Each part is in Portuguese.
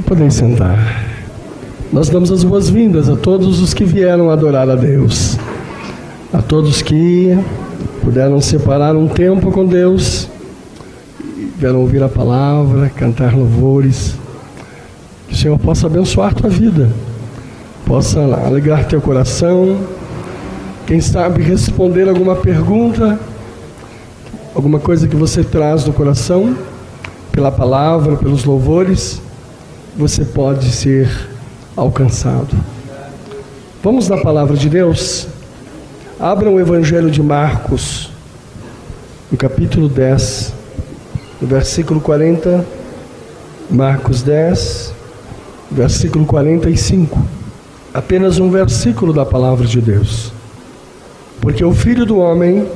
Podem sentar. Nós damos as boas-vindas a todos os que vieram adorar a Deus, a todos que puderam separar um tempo com Deus, vieram ouvir a palavra, cantar louvores. Que o Senhor possa abençoar tua vida, possa alegrar teu coração, quem sabe responder alguma pergunta, alguma coisa que você traz no coração, pela palavra, pelos louvores, você pode ser alcançado. Vamos na palavra de Deus? Abra o Evangelho de Marcos, no capítulo 10, no versículo 40, Marcos 10, versículo 45. Apenas um versículo da palavra de Deus. Porque o Filho do Homem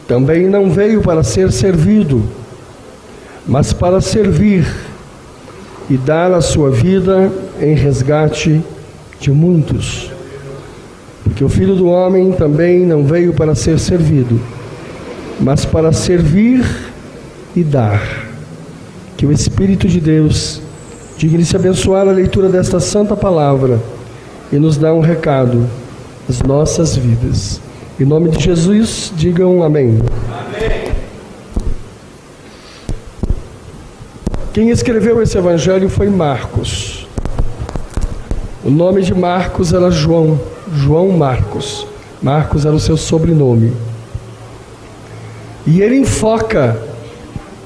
também não veio para ser servido, mas para servir e dar a sua vida em resgate de muitos. Porque o Filho do Homem também não veio para ser servido, mas para servir e dar. Que o Espírito de Deus digne-se abençoar a leitura desta santa palavra e nos dá um recado às nossas vidas. Em nome de Jesus, digam amém. Amém. Quem escreveu esse evangelho foi Marcos. O nome de Marcos era João Marcos. Marcos era o seu sobrenome. E ele enfoca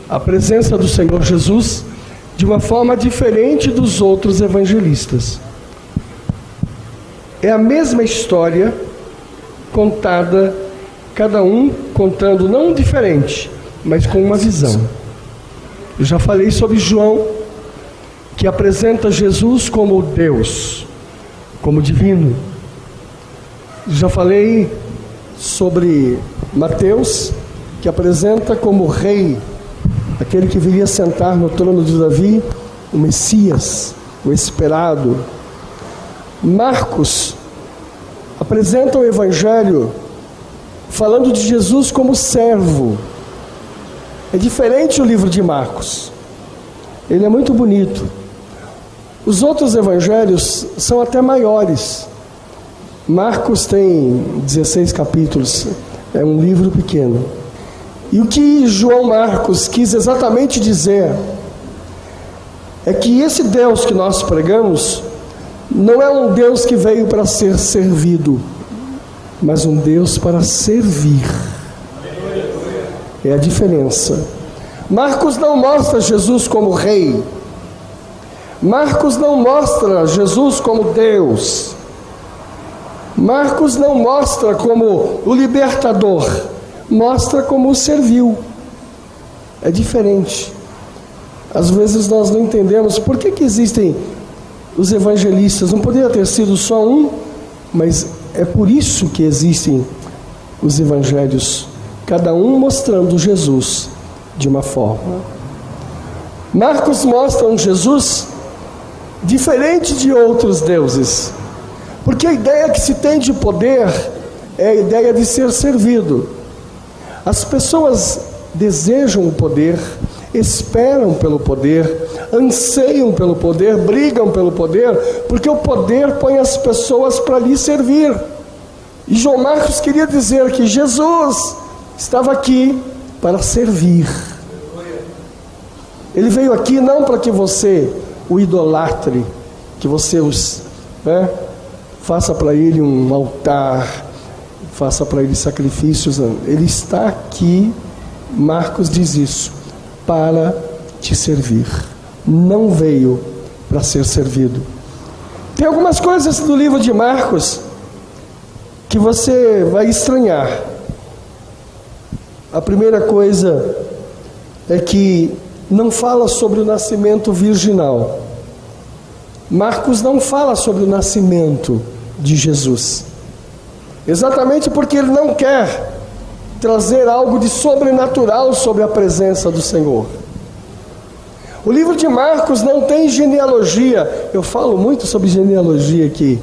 a presença do Senhor Jesus de uma forma diferente dos outros evangelistas. É a mesma história contada, cada um contando não diferente, mas com uma visão. Eu já falei sobre João, que apresenta Jesus como Deus, como divino. Já falei sobre Mateus, que apresenta como rei, aquele que viria sentar no trono de Davi, o Messias, o esperado. Marcos apresenta o Evangelho falando de Jesus como servo. É diferente o livro de Marcos. Ele é muito bonito. Os outros evangelhos são até maiores. Marcos tem 16 capítulos. É um livro pequeno. E o que João Marcos quis exatamente dizer é que esse Deus que nós pregamos não é um Deus que veio para ser servido, mas um Deus para servir. É a diferença. Marcos não mostra Jesus como rei. Marcos não mostra Jesus como Deus. Marcos não mostra como o libertador. Mostra como o serviu. É diferente. Às vezes nós não entendemos por que existem os evangelistas. Não poderia ter sido só um, mas é por isso que existem os evangelhos, cada um mostrando Jesus de uma forma. Marcos mostra um Jesus diferente de outros deuses, porque a ideia que se tem de poder é a ideia de ser servido. As pessoas desejam o poder, esperam pelo poder, anseiam pelo poder, brigam pelo poder, porque o poder põe as pessoas para lhe servir. E João Marcos queria dizer que Jesus estava aqui para servir. Ele veio aqui não para que você o idolatre, que você faça para ele um altar, faça para ele sacrifícios. Ele está aqui, Marcos diz isso, para te servir. Não veio para ser servido. Tem algumas coisas do livro de Marcos que você vai estranhar. A primeira coisa é que não fala sobre o nascimento virginal. Marcos não fala sobre o nascimento de Jesus, exatamente porque ele não quer trazer algo de sobrenatural sobre a presença do Senhor. O livro de Marcos não tem genealogia. Eu falo muito sobre genealogia aqui,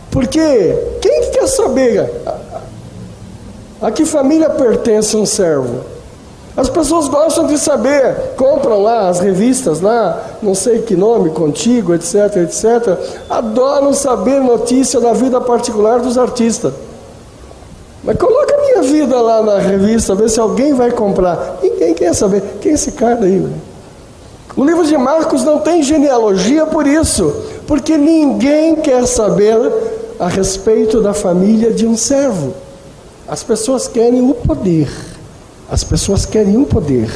porque quem quer saber a que família pertence um servo? As pessoas gostam de saber, compram lá as revistas lá, não sei que nome, Contigo, etc, etc. Adoram saber notícia da vida particular dos artistas. Mas coloca a minha vida lá na revista, vê se alguém vai comprar. Ninguém quer saber. Quem é esse cara aí? O livro de Marcos não tem genealogia por isso, porque ninguém quer saber a respeito da família de um servo. As pessoas querem o poder. As pessoas querem o poder.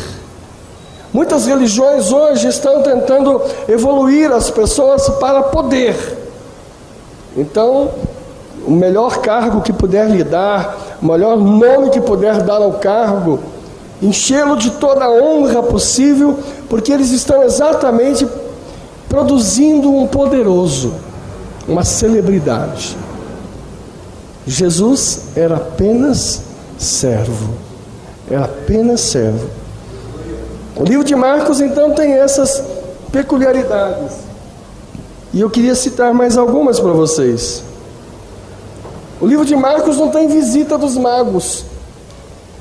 Muitas religiões hoje estão tentando evoluir as pessoas para poder. Então, o melhor cargo que puder lhe dar, o melhor nome que puder dar ao cargo, enchê-lo de toda a honra possível, porque eles estão exatamente produzindo um poderoso, uma celebridade. Jesus era apenas servo. Era apenas servo. O livro de Marcos, então, tem essas peculiaridades. E eu queria citar mais algumas para vocês. O livro de Marcos não tem visita dos magos.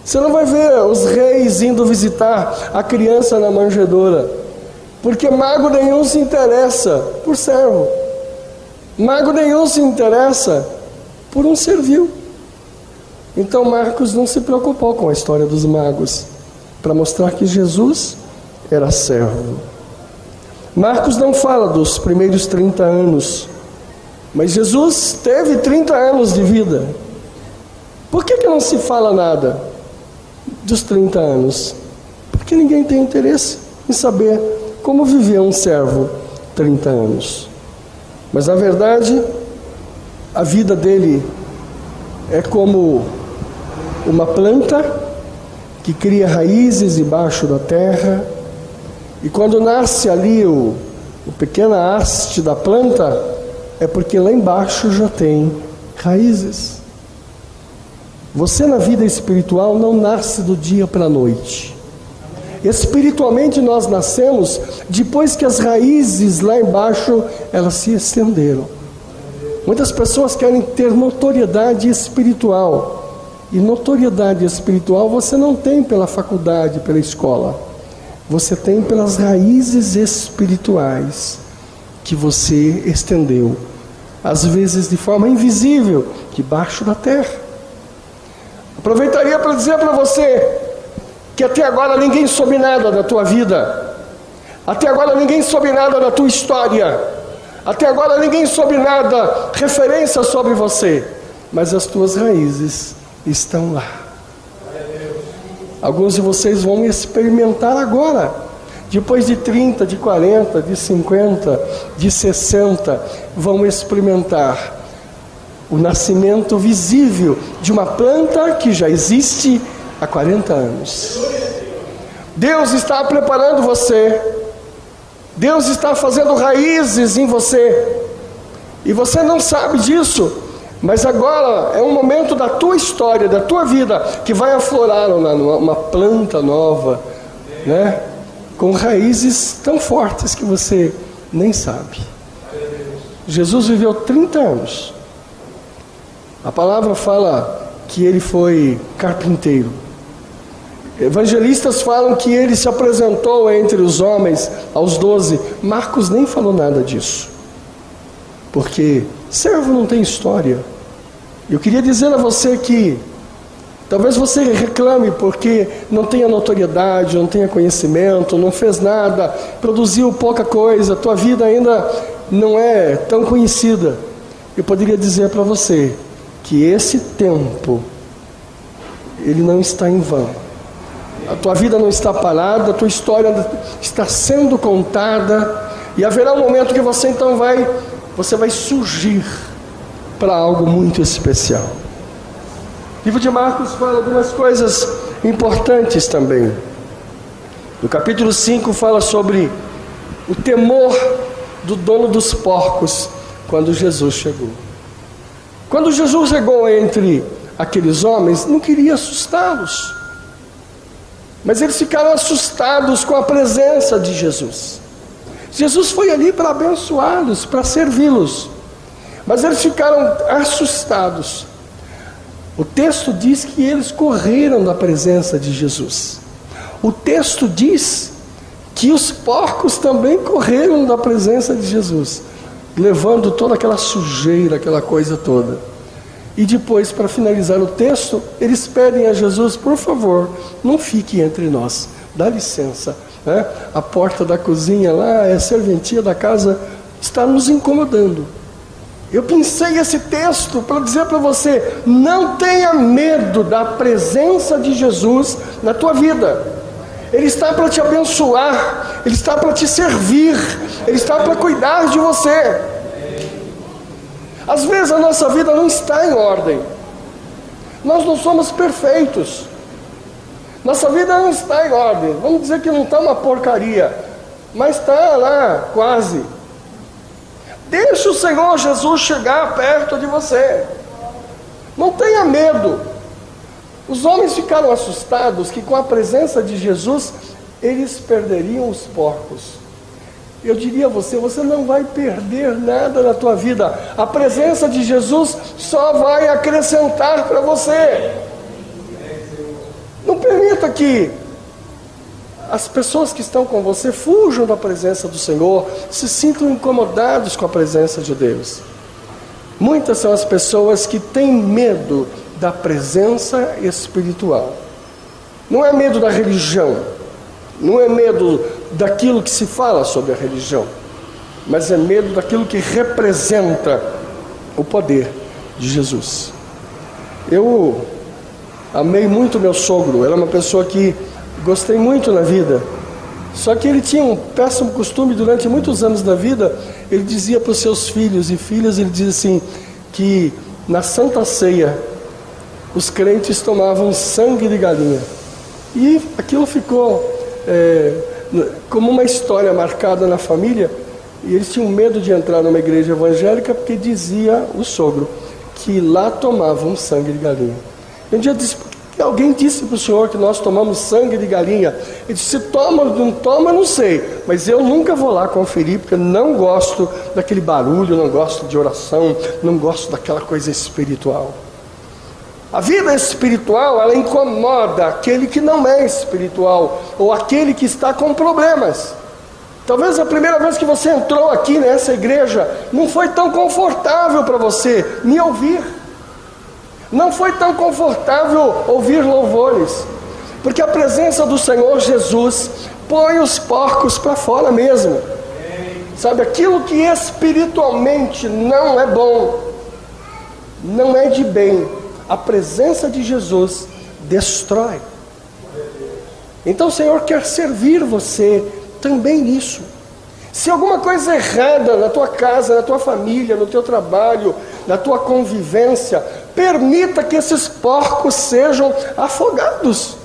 Você não vai ver os reis indo visitar a criança na manjedoura, porque mago nenhum se interessa por servo. Mago nenhum se interessa por um servil. Então Marcos não se preocupou com a história dos magos, para mostrar que Jesus era servo. Marcos não fala dos primeiros 30 anos, mas Jesus teve 30 anos de vida. Por que não se fala nada dos 30 anos? Porque ninguém tem interesse em saber como vivia um servo 30 anos. Mas na verdade, a vida dele é como uma planta que cria raízes debaixo da terra, e quando nasce ali o pequena haste da planta, é porque lá embaixo já tem raízes. Você na vida espiritual não nasce do dia para a noite. Espiritualmente nós nascemos depois que as raízes lá embaixo elas se estenderam. Muitas pessoas querem ter notoriedade espiritual. E notoriedade espiritual você não tem pela faculdade, pela escola. Você tem pelas raízes espirituais que você estendeu, às vezes de forma invisível, debaixo da terra. Aproveitaria para dizer para você que até agora ninguém soube nada da tua vida. Até agora ninguém soube nada da tua história. Até agora ninguém soube nada, referência sobre você. Mas as tuas raízes estão lá. Alguns de vocês vão experimentar agora, depois de 30, de 40, de 50, de 60, vão experimentar o nascimento visível de uma planta que já existe há 40 anos. Deus está preparando você. Deus está fazendo raízes em você. E você não sabe disso. Mas agora é um momento da tua história, da tua vida, que vai aflorar uma planta nova, né? Com raízes tão fortes que você nem sabe. Jesus viveu 30 anos. A palavra fala que ele foi carpinteiro. Evangelistas falam que ele se apresentou entre os homens aos 12. Marcos nem falou nada disso. Porque servo não tem história. Eu queria dizer a você que talvez você reclame porque não tenha notoriedade, não tenha conhecimento, não fez nada, produziu pouca coisa, tua vida ainda não é tão conhecida. Eu poderia dizer para você que esse tempo, ele não está em vão. A tua vida não está parada, a tua história está sendo contada, e haverá um momento que você então vai surgir para algo muito especial. O livro de Marcos fala algumas coisas importantes também. No capítulo 5 fala sobre o temor do dono dos porcos quando Jesus chegou. Quando Jesus chegou entre aqueles homens, não queria assustá-los, mas eles ficaram assustados com a presença de Jesus. Jesus foi ali para abençoá-los, para servi-los, mas eles ficaram assustados. O texto diz que eles correram da presença de Jesus. O texto diz que os porcos também correram da presença de Jesus, levando toda aquela sujeira, aquela coisa toda. E depois, para finalizar o texto, eles pedem a Jesus: por favor, não fique entre nós, dá licença, né? A porta da cozinha lá, a serventia da casa está nos incomodando. Eu pensei esse texto para dizer para você: não tenha medo da presença de Jesus na tua vida. Ele está para te abençoar, Ele está para te servir, Ele está para cuidar de você. Às vezes a nossa vida não está em ordem, nós não somos perfeitos, nossa vida não está em ordem. Vamos dizer que não está uma porcaria, mas está lá quase. Deixa o Senhor Jesus chegar perto de você, não tenha medo. Os homens ficaram assustados que com a presença de Jesus eles perderiam os porcos. Eu diria a você: você não vai perder nada na tua vida, a presença de Jesus só vai acrescentar para você. Não permita que as pessoas que estão com você fujam da presença do Senhor, se sintam incomodados com a presença de Deus. Muitas são as pessoas que têm medo da presença espiritual. Não é medo da religião, não é medo daquilo que se fala sobre a religião, mas é medo daquilo que representa o poder de Jesus. Eu amei muito meu sogro, era uma pessoa que gostei muito na vida, só que ele tinha um péssimo costume. Durante muitos anos da vida, ele dizia para os seus filhos e filhas, ele dizia assim, que na Santa Ceia os crentes tomavam sangue de galinha, e aquilo ficou como uma história marcada na família, e eles tinham medo de entrar numa igreja evangélica, porque dizia o sogro que lá tomavam sangue de galinha. Um dia alguém disse para o senhor que nós tomamos sangue de galinha. Ele disse: toma ou não toma, não sei, mas eu nunca vou lá conferir, porque não gosto daquele barulho, não gosto de oração, não gosto daquela coisa espiritual. A vida espiritual, ela incomoda aquele que não é espiritual, ou aquele que está com problemas. Talvez a primeira vez que você entrou aqui nessa igreja, não foi tão confortável para você me ouvir. Não foi tão confortável ouvir louvores, porque a presença do Senhor Jesus põe os porcos para fora mesmo. Sabe, aquilo que espiritualmente não é bom, não é de bem, a presença de Jesus destrói. Então o Senhor quer servir você também nisso. Se alguma coisa errada na tua casa, na tua família, no teu trabalho, na tua convivência, permita que esses porcos sejam afogados.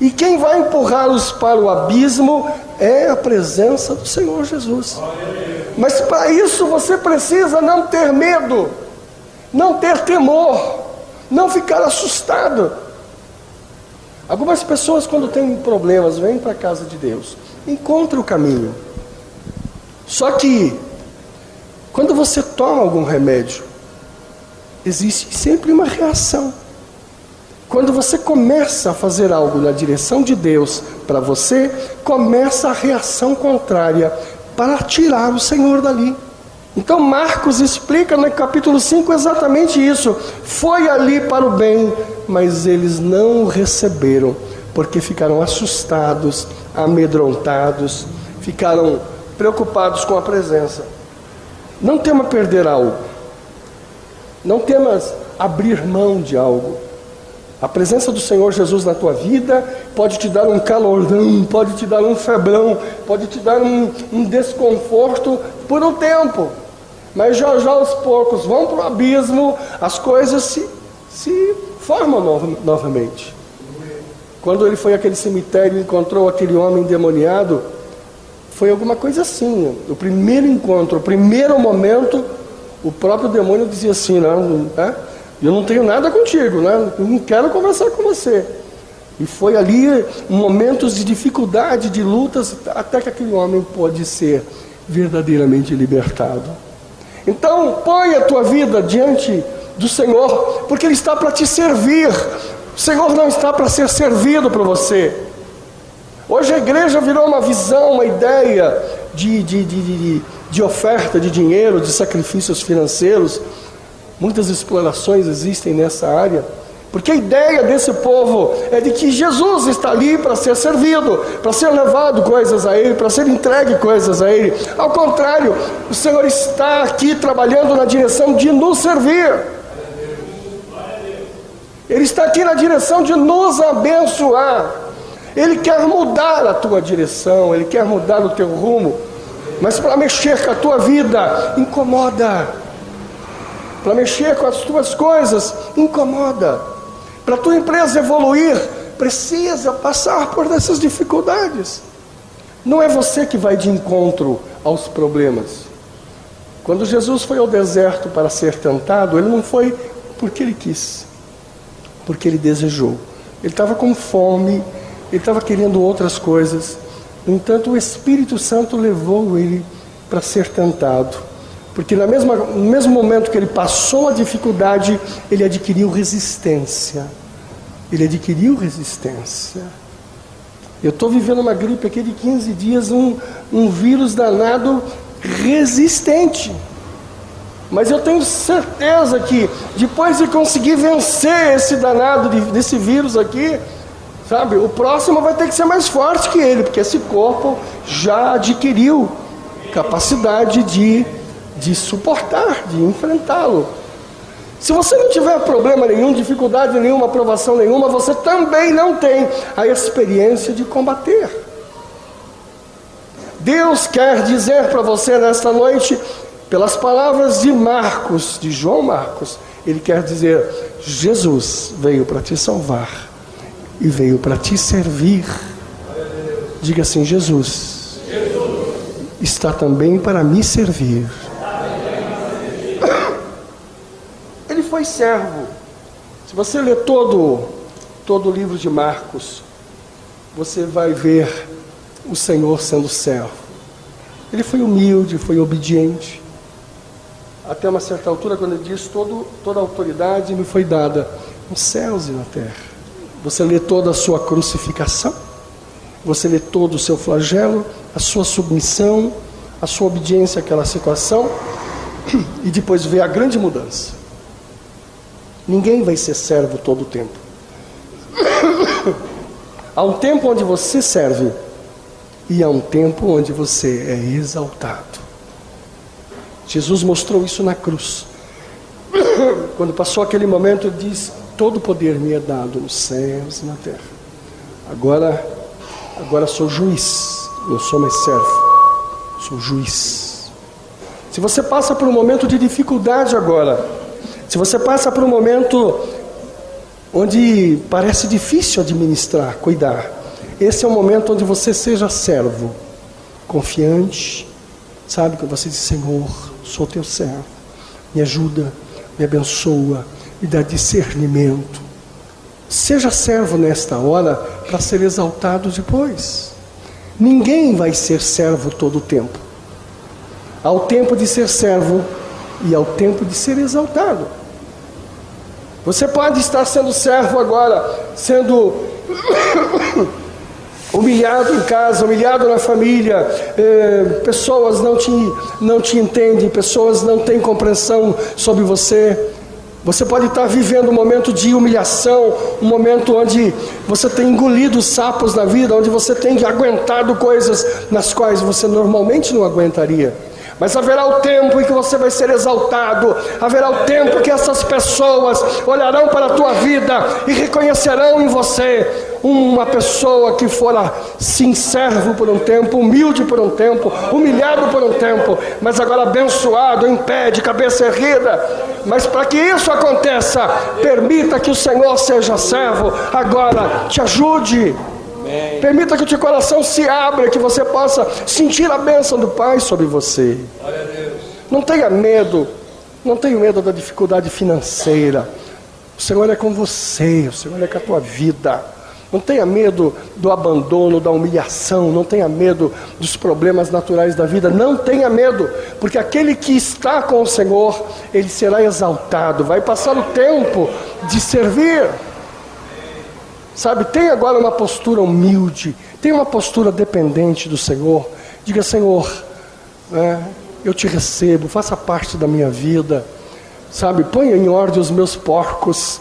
E quem vai empurrá-los para o abismo é a presença do Senhor Jesus. Mas para isso você precisa não ter medo, não ter temor, não ficar assustado. Algumas pessoas, quando têm problemas, vêm para a casa de Deus, encontram o caminho. Só que quando você toma algum remédio, existe sempre uma reação. Quando você começa a fazer algo na direção de Deus para você, começa a reação contrária para tirar o Senhor dali. Então Marcos explica no capítulo 5 exatamente isso. Foi ali para o bem, mas eles não o receberam, porque ficaram assustados, amedrontados, ficaram preocupados com a presença. Não tema perder algo, não temas abrir mão de algo. A presença do Senhor Jesus na tua vida pode te dar um calorão, pode te dar um febrão, pode te dar um desconforto por um tempo, mas já já os porcos vão para o abismo, as coisas se formam novamente. Quando ele foi àquele cemitério e encontrou aquele homem endemoniado, foi alguma coisa assim. O primeiro encontro, o primeiro momento, o próprio demônio dizia assim: não, eu não tenho nada contigo, né? Eu não quero conversar com você. E foi ali momentos de dificuldade, de lutas, até que aquele homem pôde ser verdadeiramente libertado. Então põe a tua vida diante do Senhor, porque Ele está para te servir. O Senhor não está para ser servido por você. Hoje a igreja virou uma visão, uma ideia de oferta de dinheiro, de sacrifícios financeiros. Muitas explorações existem nessa área, porque a ideia desse povo é de que Jesus está ali para ser servido, para ser levado coisas a Ele, para ser entregue coisas a Ele. Ao contrário, o Senhor está aqui trabalhando na direção de nos servir. Ele está aqui na direção de nos abençoar. Ele quer mudar a tua direção, Ele quer mudar o teu rumo, mas para mexer com a tua vida, incomoda. Para mexer com as tuas coisas, incomoda. Para a tua empresa evoluir, precisa passar por essas dificuldades. Não é você que vai de encontro aos problemas. Quando Jesus foi ao deserto para ser tentado, Ele não foi porque Ele quis, porque Ele desejou. Ele estava com fome, Ele estava querendo outras coisas. No entanto, o Espírito Santo levou Ele para ser tentado. Porque no mesmo momento que Ele passou a dificuldade, Ele adquiriu resistência. Ele adquiriu resistência. Eu estou vivendo uma gripe aqui de 15 dias, um vírus danado resistente. Mas eu tenho certeza que depois de conseguir vencer esse danado desse vírus aqui, sabe, o próximo vai ter que ser mais forte que ele, porque esse corpo já adquiriu capacidade de suportar, de enfrentá-lo. Se você não tiver problema nenhum, dificuldade nenhuma, aprovação nenhuma, você também não tem a experiência de combater. Deus quer dizer para você nesta noite, pelas palavras de Marcos, de João Marcos, Ele quer dizer: Jesus veio para te salvar e veio para te servir. Diga assim: Jesus está também para me servir. Ele foi servo. Se você ler todo o livro de Marcos, você vai ver o Senhor sendo servo. Ele foi humilde, foi obediente. Até uma certa altura, quando Ele diz: toda a autoridade me foi dada nos céus e na terra. Você lê toda a sua crucificação, você lê todo o seu flagelo, a sua submissão, a sua obediência àquela situação, e depois vê a grande mudança. Ninguém vai ser servo todo o tempo. Há um tempo onde você serve, e há um tempo onde você é exaltado. Jesus mostrou isso na cruz. Quando passou aquele momento, Ele diz: todo poder me é dado nos céus e na terra. Agora sou juiz, não sou mais servo, sou juiz. Se você passa por um momento de dificuldade agora, se você passa por um momento onde parece difícil administrar, cuidar, esse é o momento onde você seja servo, confiante, sabe, que você diz: Senhor, sou teu servo, me ajuda, me abençoa, me dá discernimento. Seja servo nesta hora para ser exaltado depois. Ninguém vai ser servo todo o tempo. Há o tempo de ser servo e há o tempo de ser exaltado. Você pode estar sendo servo agora, sendo humilhado em casa, humilhado na família, pessoas não te entendem, pessoas não têm compreensão sobre você. Você pode estar vivendo um momento de humilhação, um momento onde você tem engolido sapos na vida, onde você tem aguentado coisas nas quais você normalmente não aguentaria. Mas haverá o tempo em que você vai ser exaltado, haverá o tempo que essas pessoas olharão para a tua vida e reconhecerão em você uma pessoa que fora sim servo por um tempo, humilde por um tempo, humilhado por um tempo, mas agora abençoado, em pé, de cabeça erguida. Mas para que isso aconteça, permita que o Senhor seja servo agora, te ajude. Permita que o teu coração se abra, que você possa sentir a bênção do Pai sobre você. Não tenha medo, não tenha medo da dificuldade financeira. O Senhor é com você, o Senhor é com a tua vida. Não tenha medo do abandono, da humilhação, não tenha medo dos problemas naturais da vida, não tenha medo, porque aquele que está com o Senhor, ele será exaltado, vai passar o tempo de servir. Sabe, tenha agora uma postura humilde, tenha uma postura dependente do Senhor. Diga: Senhor, eu te recebo, faça parte da minha vida. Sabe, ponha em ordem os meus porcos.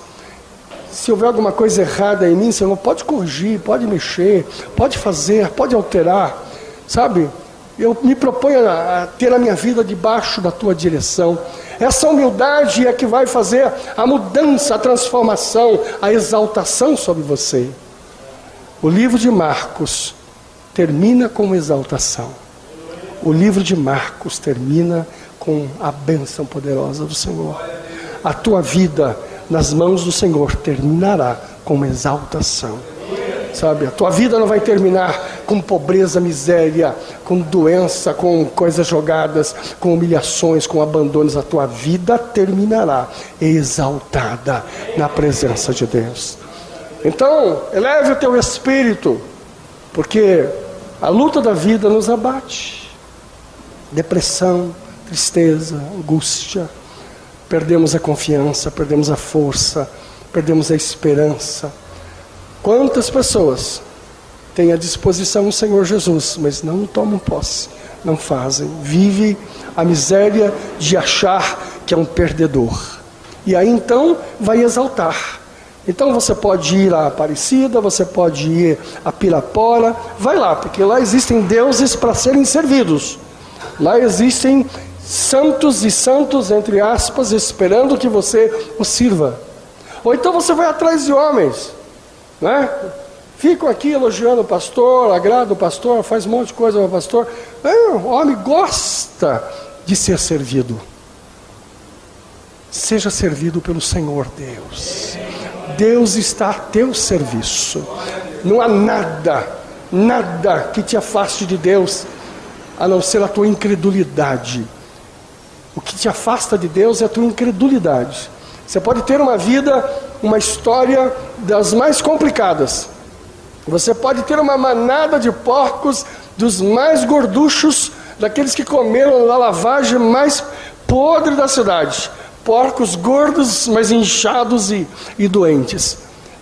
Se houver alguma coisa errada em mim, Senhor, pode corrigir, pode mexer, pode fazer, pode alterar. Sabe, eu me proponho a ter a minha vida debaixo da tua direção. Essa humildade é que vai fazer a mudança, a transformação, a exaltação sobre você. O livro de Marcos termina com exaltação. O livro de Marcos termina com a bênção poderosa do Senhor. A tua vida nas mãos do Senhor terminará com exaltação. Sabe, a tua vida não vai terminar com pobreza, miséria, com doença, com coisas jogadas, com humilhações, com abandonos. A tua vida terminará exaltada na presença de Deus. Então, eleve o teu espírito, porque a luta da vida nos abate. Depressão, tristeza, angústia. Perdemos a confiança, perdemos a força, perdemos a esperança. Quantas pessoas têm à disposição o Senhor Jesus, mas não tomam posse, não fazem, vivem a miséria de achar que é um perdedor. E aí então vai exaltar. Então você pode ir a Aparecida, você pode ir a Pirapora, vai lá, porque lá existem deuses para serem servidos. Lá existem santos e santos, entre aspas, esperando que você os sirva. Ou então você vai atrás de homens, né? Ficam aqui elogiando o pastor, agrada o pastor, faz um monte de coisa para o pastor. O homem gosta de ser servido. Seja servido pelo Senhor Deus. Deus está a teu serviço. Não há nada que te afaste de Deus, a não ser a tua incredulidade. O que te afasta de Deus é a tua incredulidade. Você pode ter uma vida, uma história das mais complicadas. Você pode ter uma manada de porcos dos mais gorduchos, daqueles que comeram na lavagem mais podre da cidade. Porcos gordos, mas inchados e doentes.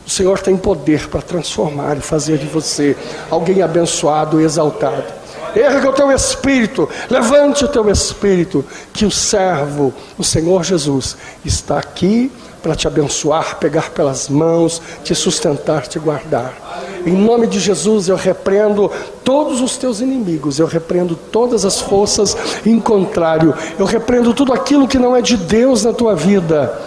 O Senhor tem poder para transformar e fazer de você alguém abençoado e exaltado. Erga o teu espírito, levante o teu espírito, que o servo, o Senhor Jesus, está aqui para te abençoar, pegar pelas mãos, te sustentar, te guardar. Em nome de Jesus eu repreendo todos os teus inimigos, eu repreendo todas as forças em contrário, eu repreendo tudo aquilo que não é de Deus na tua vida.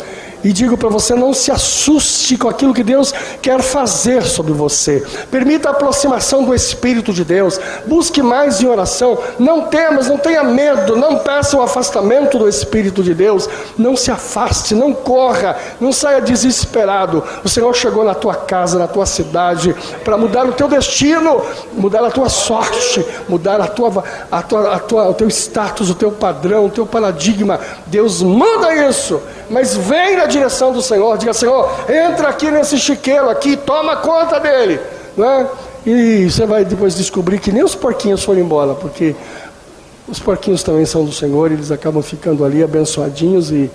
E digo para você, não se assuste com aquilo que Deus quer fazer sobre você. Permita a aproximação do Espírito de Deus. Busque mais em oração. Não temas, não tenha medo. Não peça o afastamento do Espírito de Deus. Não se afaste, não corra, não saia desesperado. O Senhor chegou na tua casa, na tua cidade, para mudar o teu destino, mudar a tua sorte, mudar o teu status, o teu padrão, o teu paradigma. Deus manda isso, mas vem na direção do Senhor. Diga: Senhor, entra aqui nesse chiqueiro aqui, toma conta dele, né? E você vai depois descobrir que nem os porquinhos foram embora, porque os porquinhos também são do Senhor, eles acabam ficando ali abençoadinhos, e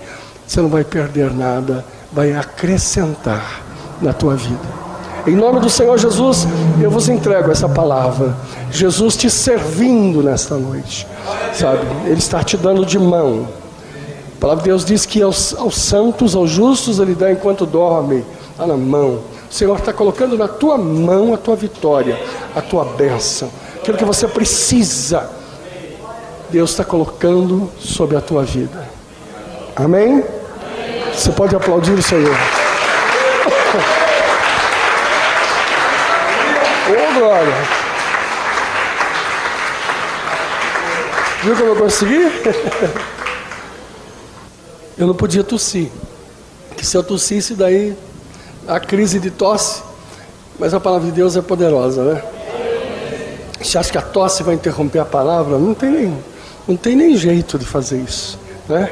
você não vai perder nada, vai acrescentar na tua vida. Em nome do Senhor Jesus, eu vos entrego essa palavra. Jesus te servindo nesta noite, sabe? Ele está te dando de mão. A palavra de Deus diz que aos santos, aos justos, Ele dá enquanto dorme, está na mão. O Senhor está colocando na tua mão a tua vitória, a tua bênção. Aquilo que você precisa, Deus está colocando sobre a tua vida. Amém? Você pode aplaudir o Senhor. Oh, glória! Viu como eu consegui? Eu não podia tossir, que se eu tossisse daí a crise de tosse, mas a palavra de Deus é poderosa, né? Você acha que a tosse vai interromper a palavra? Não tem nem jeito de fazer isso.